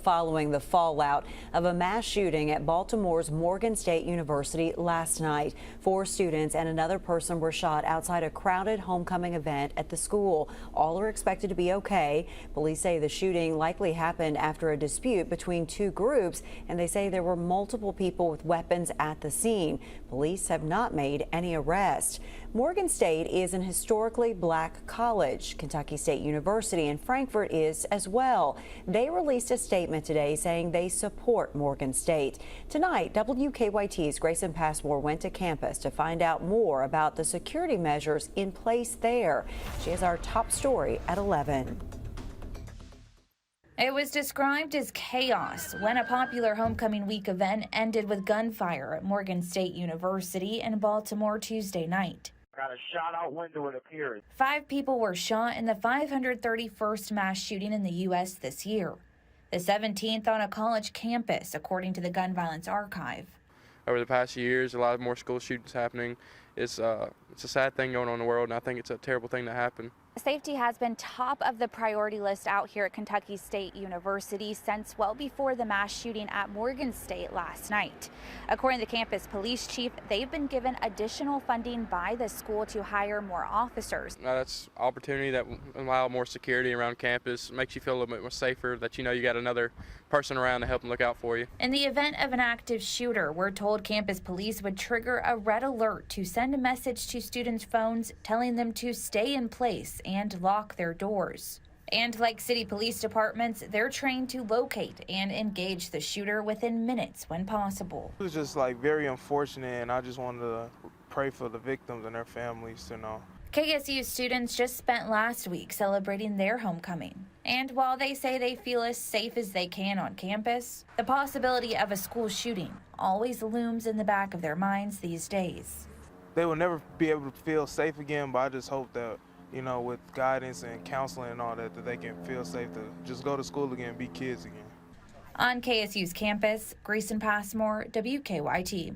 following the fallout of a mass shooting at Baltimore's Morgan State University last night. 4 students and another person were shot outside a crowded homecoming event at the school. All are expected to be okay. Police say the shooting likely happened after a dispute between 2 groups, and they say there were multiple people with weapons at the scene. Police have not made any arrests. Morgan State is an historically black college. Kentucky State University in Frankfort is as well. They released a statement today saying they support Morgan State. Tonight, WKYT's Grayson Passmore went to campus to find out more about the security measures in place there. She has our top story at 11. It was described as chaos when a popular homecoming week event ended with gunfire at Morgan State University in Baltimore Tuesday night. Got a shot out window, it appears. 5 people were shot in the 531st mass shooting in the U.S. this year, the 17th on a college campus, according to the Gun Violence Archive. Over the past years, a lot more school shootings happening. It's a sad thing going on in the world, and I think it's a terrible thing to happen. Safety has been top of the priority list out here at Kentucky State University since well before the mass shooting at Morgan State last night. According to the campus police chief, they've been given additional funding by the school to hire more officers. That's opportunity that will allow more security around campus. It makes you feel a little bit more safer that you know you got another person around to help and look out for you. In the event of an active shooter, we're told campus police would trigger a red alert to send a message to students' phones telling them to stay in place and lock their doors. And like city police departments, they're trained to locate and engage the shooter within minutes when possible. It was just very unfortunate, and I just wanted to pray for the victims and their families to know. KSU students just spent last week celebrating their homecoming. And while they say they feel as safe as they can on campus, the possibility of a school shooting always looms in the back of their minds these days. They will never be able to feel safe again, but I just hope that, with guidance and counseling and all that they can feel safe to just go to school again and be kids again. On KSU's campus, Grayson Passmore, WKYT.